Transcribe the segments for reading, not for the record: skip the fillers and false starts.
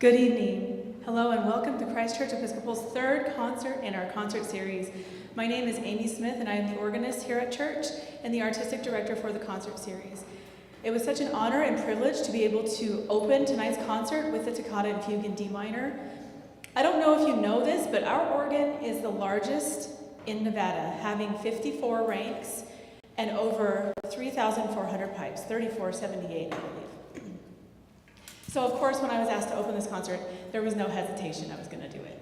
Good evening. Hello and welcome to Christ Church Episcopal's third concert in our concert series. My name is Amy Smith and I am the organist here at church and the artistic director for the concert series. It was such an honor and privilege to be able to open tonight's concert with the Toccata and Fugue in D minor. I don't know if you know this, but our organ is the largest in Nevada, having 54 ranks and over 3,400 pipes, 3,478 I believe. So of course, when I was asked to open this concert, there was no hesitation, I was going to do it.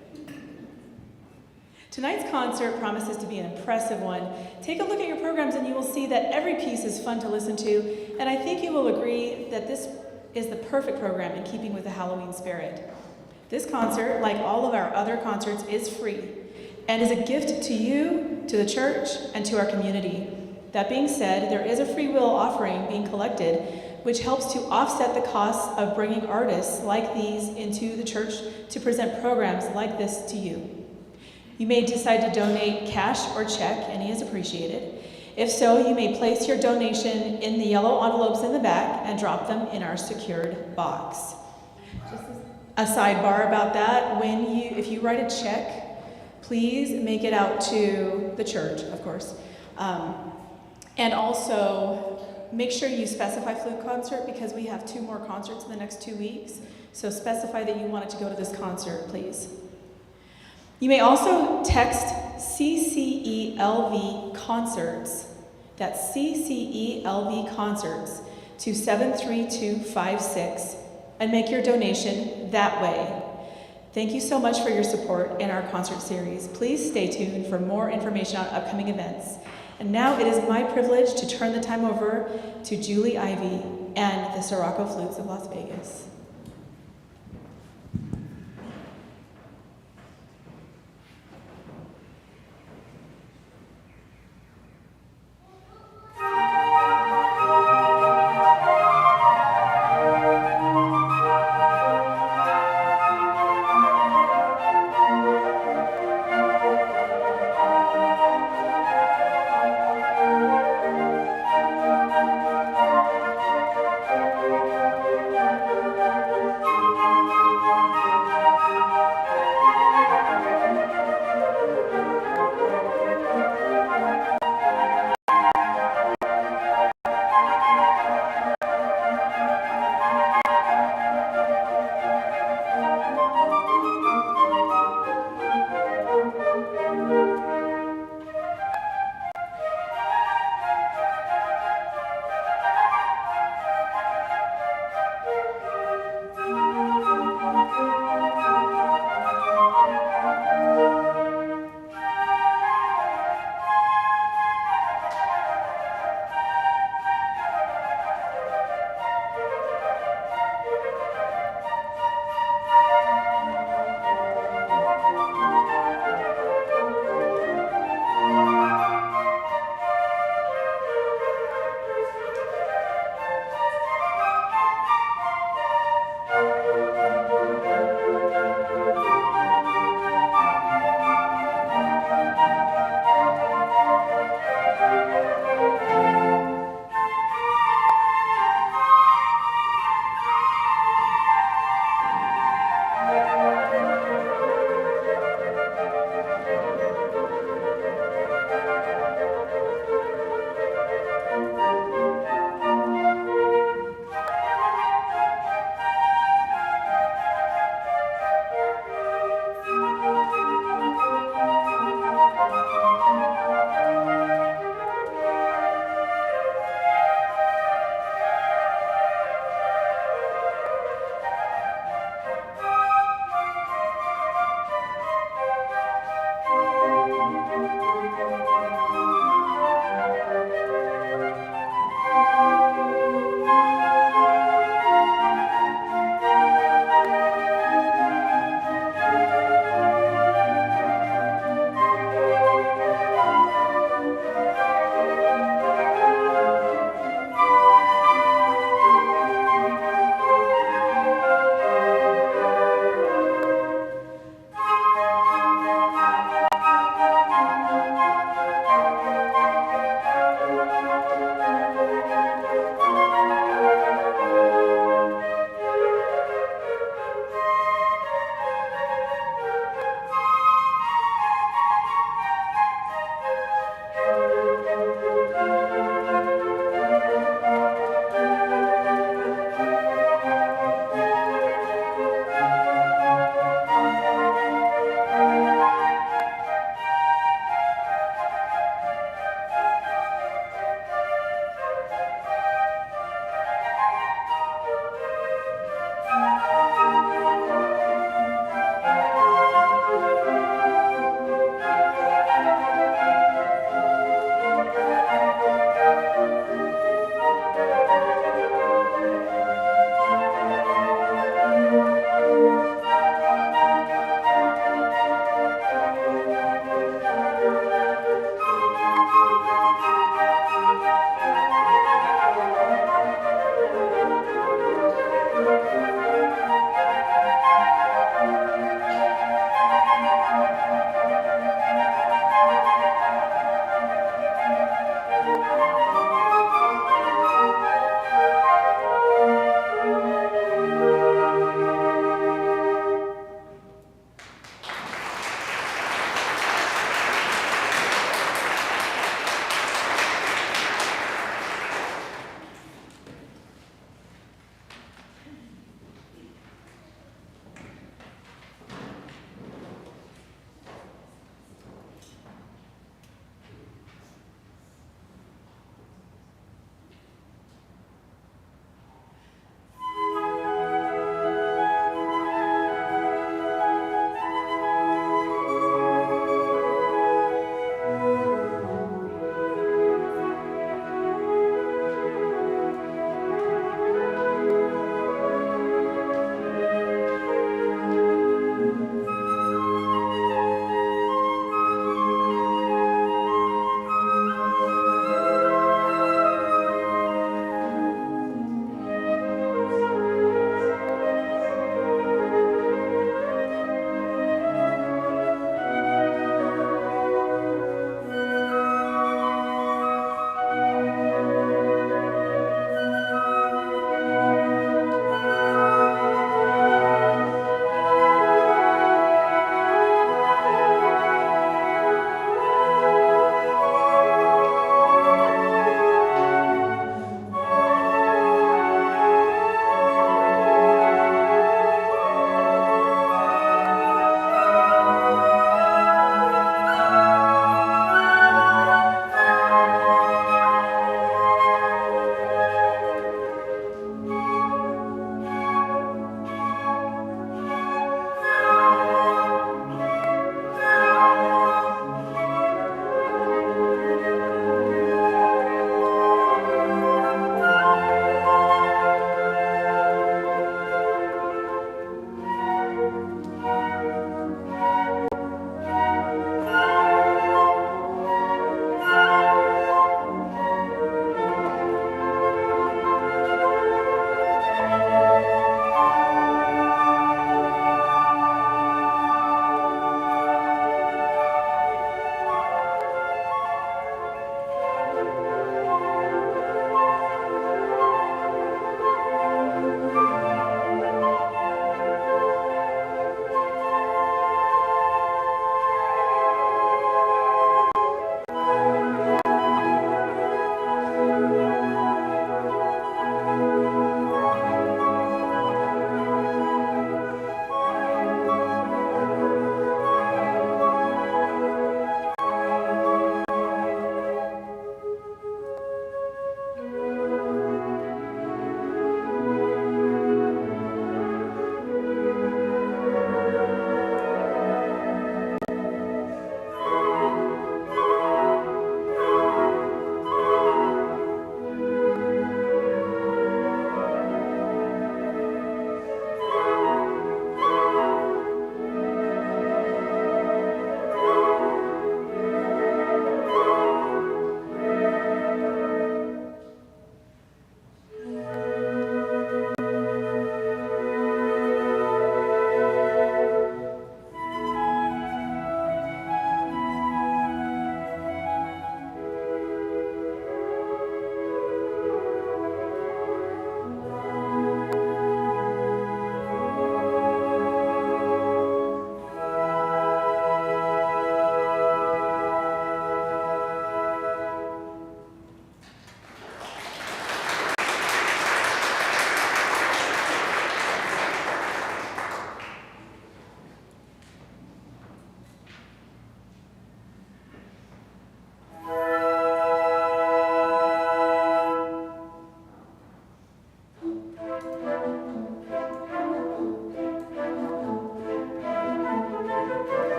Tonight's concert promises to be an impressive one. Take a look at your programs and you will see that every piece is fun to listen to, and I think you will agree that this is the perfect program in keeping with the Halloween spirit. This concert, like all of our other concerts, is free and is a gift to you, to the church, and to our community. That being said, there is a free will offering being collected which helps to offset the costs of bringing artists like these into the church to present programs like this to you. You may decide to donate cash or check, any is appreciated. If so, you may place your donation in the yellow envelopes in the back and drop them in our secured box. Just a sidebar about that, if you write a check, please make it out to the church, of course. And also, make sure you specify flute concert because we have 2 more concerts in the next 2 weeks. So specify that you wanted to go to this concert, please. You may also text CCELV Concerts, that's CCELV Concerts, to 73256 and make your donation that way. Thank you so much for your support in our concert series. Please stay tuned for more information on upcoming events. And now it is my privilege to turn the time over to Julie Ivy and the Sirocco Flutes of Las Vegas.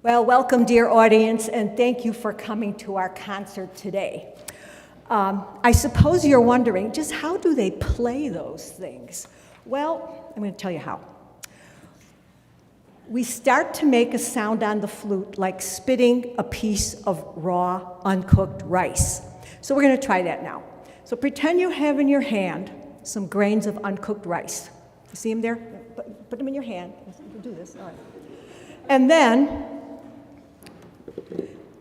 Well, welcome, dear audience, and thank you for coming to our concert today. I suppose you're wondering, just how do they play those things? Well, I'm going to tell you how. We start to make a sound on the flute like spitting a piece of raw, uncooked rice. So we're going to try that now. So pretend you have in your hand some grains of uncooked rice. You see them there? Put them in your hand. You do this. All right. And then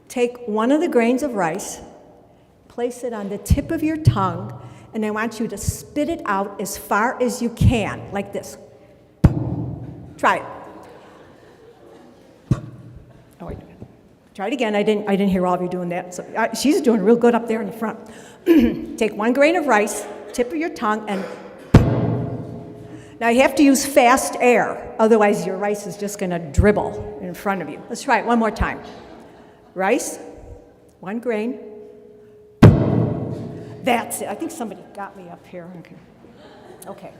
take one of the grains of rice, place it on the tip of your tongue, and I want you to spit it out as far as you can, like this. Try it. Oh, wait. Try it again. I didn't hear all of you doing that. So she's doing real good up there in the front. Take one grain of rice, tip of your tongue, and now you have to use fast air, otherwise your rice is just going to dribble in front of you. Let's try it one more time. Rice, one grain. That's it. I think somebody got me up here. Okay.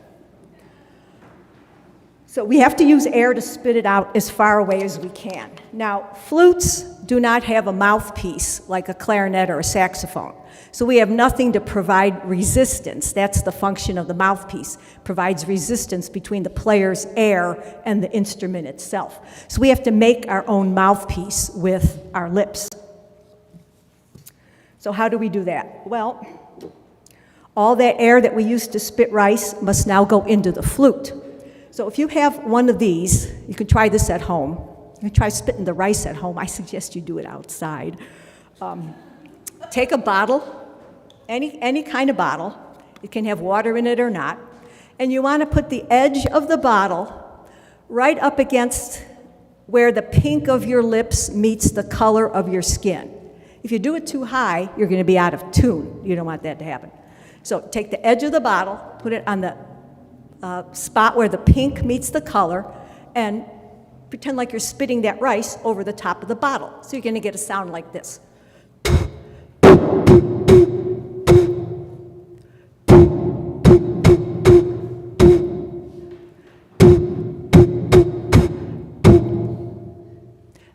So we have to use air to spit it out as far away as we can. Now, flutes do not have a mouthpiece like a clarinet or a saxophone. So we have nothing to provide resistance. That's the function of the mouthpiece. Provides resistance between the player's air and the instrument itself. So we have to make our own mouthpiece with our lips. So how do we do that? Well, all that air that we used to spit rice must now go into the flute. So if you have one of these, you can try this at home. You can try spitting the rice at home. I suggest you do it outside. Take a bottle, any kind of bottle. It can have water in it or not. And you want to put the edge of the bottle right up against where the pink of your lips meets the color of your skin. If you do it too high, you're going to be out of tune. You don't want that to happen. So take the edge of the bottle, put it on the spot where the pink meets the color, and pretend like you're spitting that rice over the top of the bottle. So you're going to get a sound like this.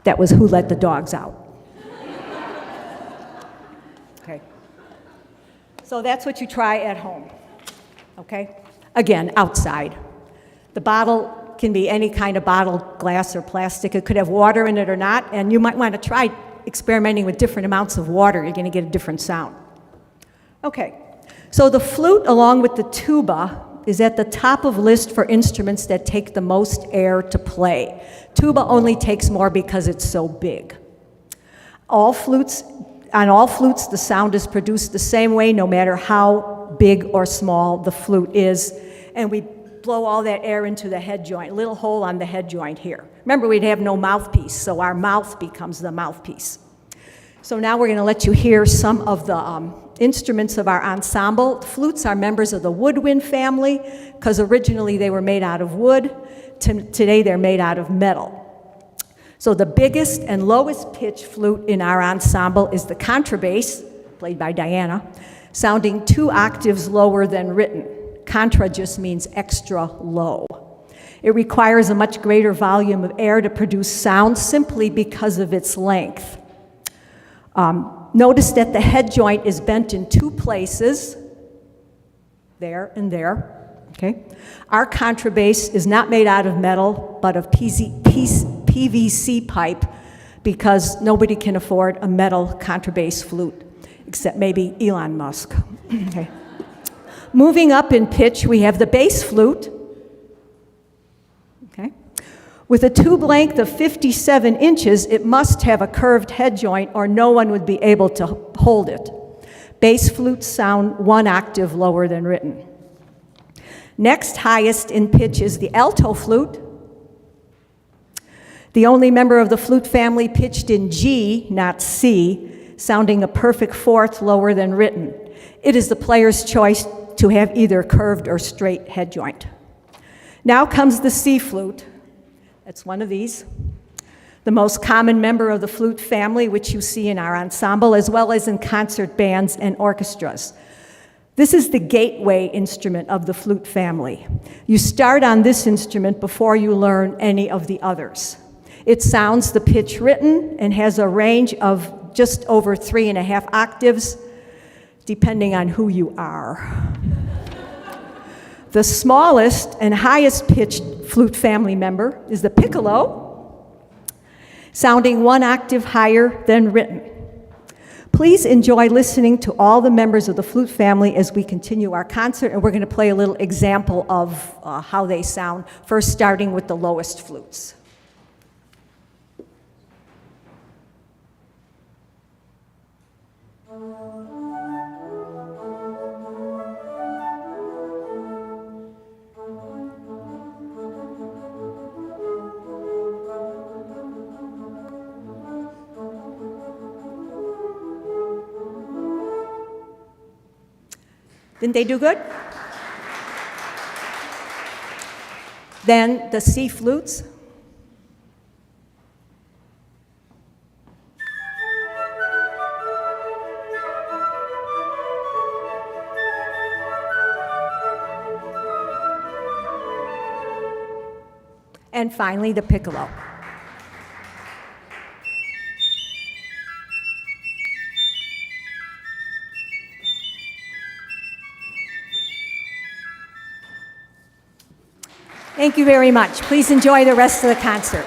That was Who Let the Dogs Out. Okay. So that's what you try at home. Okay? Again, outside. The bottle can be any kind of bottle, glass or plastic. It could have water in it or not, and you might want to try experimenting with different amounts of water. You're going to get a different sound. Okay, so the flute, along with the tuba, is at the top of list for instruments that take the most air to play. Tuba only takes more because it's so big. On all flutes, the sound is produced the same way, no matter how big or small the flute is, and we blow all that air into the head joint, a little hole on the head joint here. Remember, we'd have no mouthpiece, so our mouth becomes the mouthpiece. So now we're going to let you hear some of the instruments of our ensemble. Flutes are members of the woodwind family, because originally they were made out of wood. Today they're made out of metal. So the biggest and lowest pitch flute in our ensemble is the contrabass, played by Diana, sounding 2 octaves lower than written. Contra just means extra low. It requires a much greater volume of air to produce sound simply because of its length. Notice that the head joint is bent in 2 places, there and there. Okay. Our contrabass is not made out of metal, but of PVC pipe, because nobody can afford a metal contrabass flute, except maybe Elon Musk. Okay. Moving up in pitch, we have the bass flute. Okay. With a tube length of 57 inches, it must have a curved head joint or no one would be able to hold it. Bass flutes sound 1 octave lower than written. Next highest in pitch is the alto flute. The only member of the flute family pitched in G, not C, sounding a perfect 4th lower than written. It is the player's choice to have either curved or straight head joint. Now comes the C flute. That's one of these. The most common member of the flute family, which you see in our ensemble, as well as in concert bands and orchestras. This is the gateway instrument of the flute family. You start on this instrument before you learn any of the others. It sounds the pitch written and has a range of just over 3.5 octaves, depending on who you are. The smallest and highest pitched flute family member is the piccolo, sounding 1 octave higher than written. Please enjoy listening to all the members of the flute family as we continue our concert, and we're going to play a little example of how they sound, first starting with the lowest flutes. Didn't they do good? Then the C flutes. And finally, the piccolo. Thank you very much. Please enjoy the rest of the concert.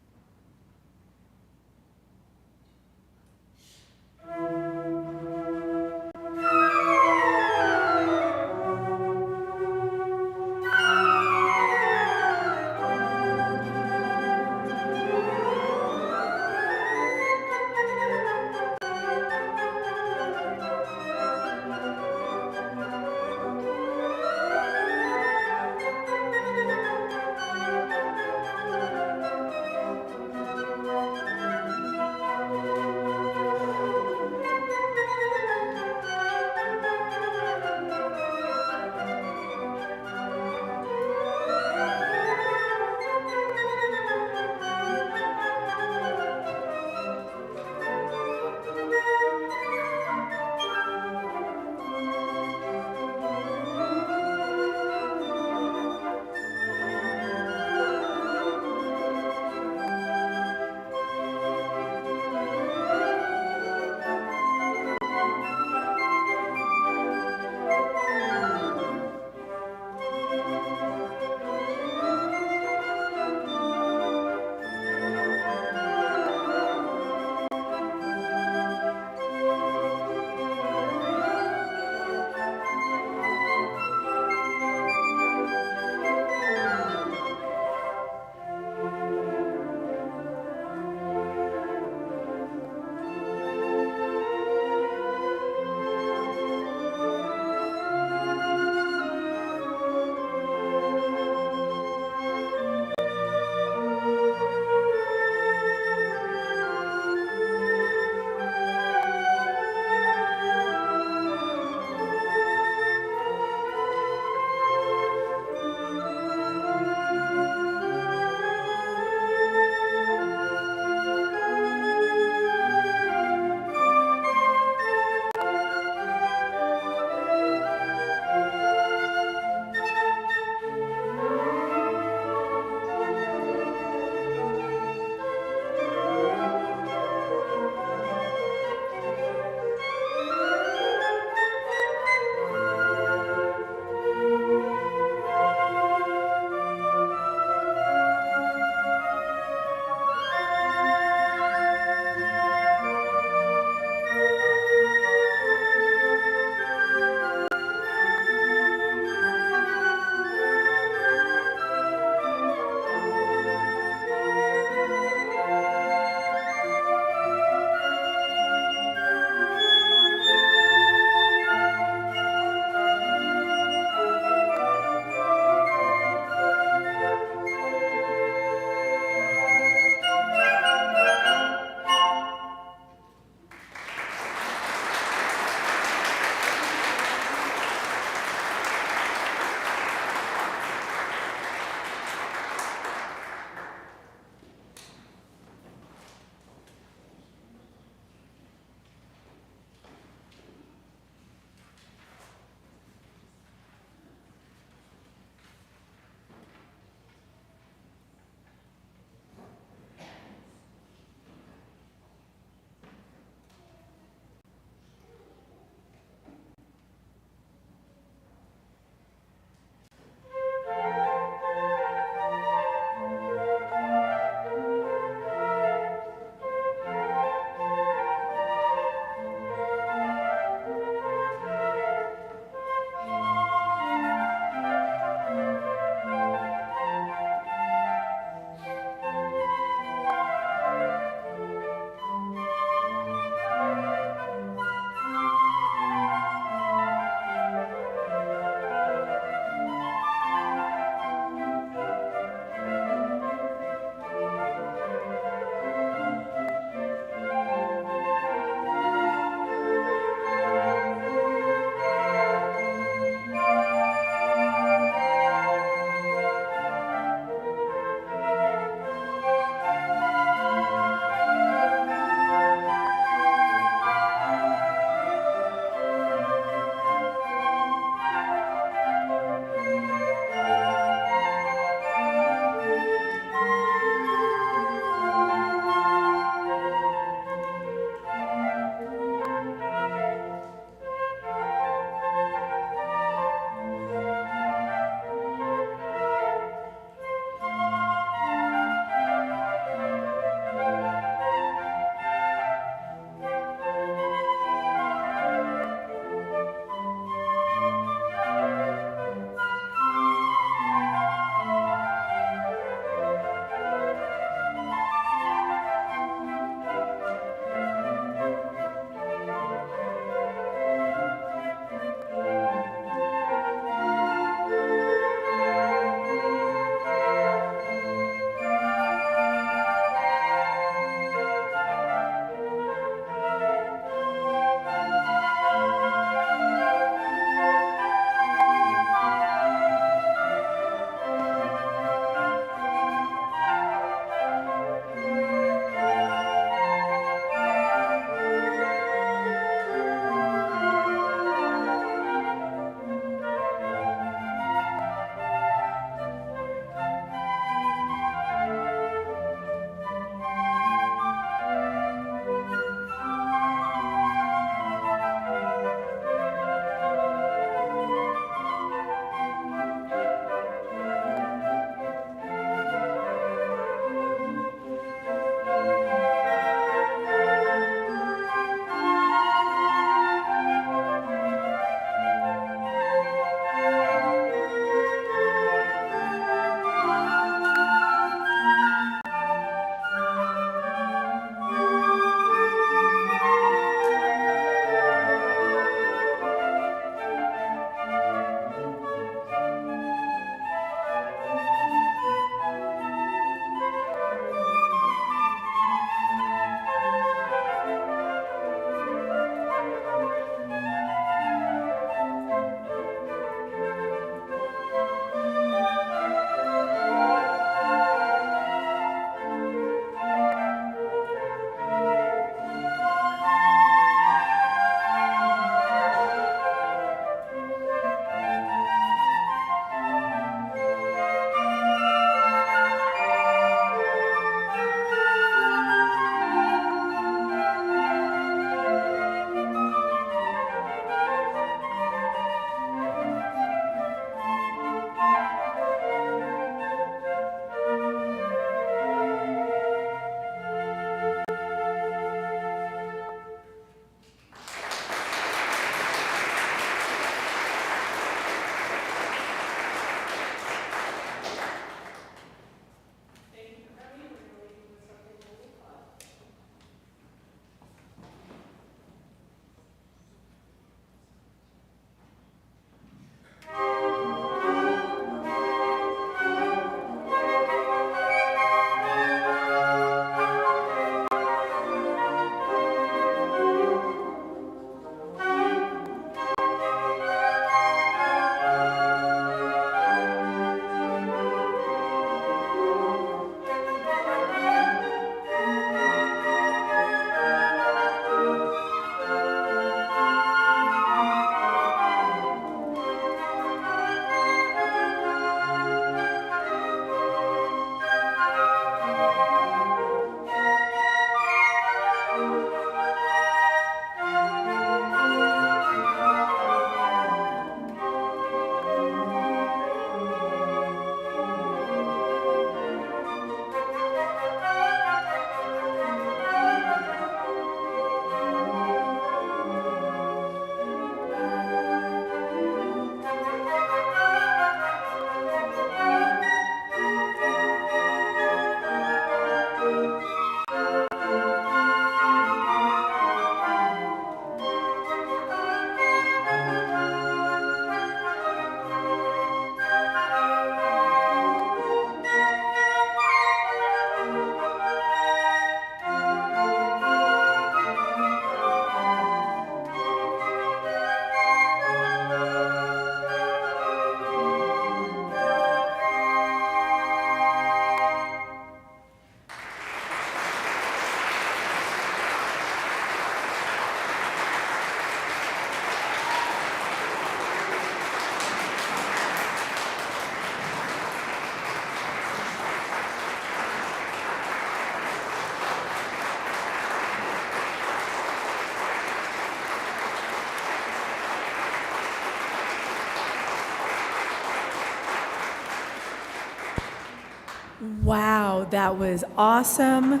Wow, that was awesome.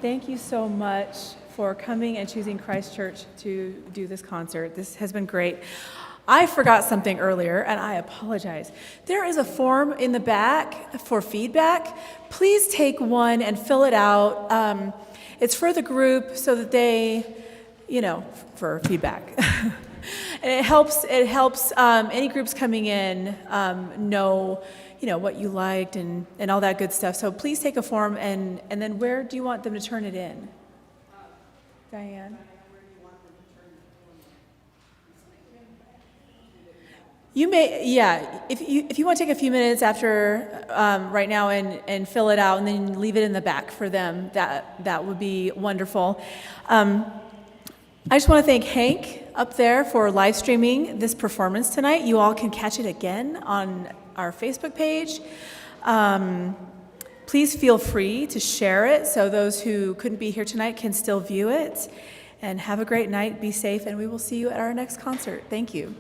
Thank you so much for coming and choosing Christ Church to do this concert. This has been great. I forgot something earlier, and I apologize. There is a form in the back for feedback. Please take one and fill it out. It's for the group so that they, for feedback. And it helps any groups coming in know, what you liked and all that good stuff. So please take a form, and then where do you want them to turn it in? Diane? You may, if you want to take a few minutes after right now and fill it out and then leave it in the back for them, that would be wonderful. I just want to thank Hank up there for live streaming this performance tonight. You all can catch it again on our Facebook page. Please feel free to share it so those who couldn't be here tonight can still view it. And have a great night, be safe, and we will see you at our next concert. Thank you.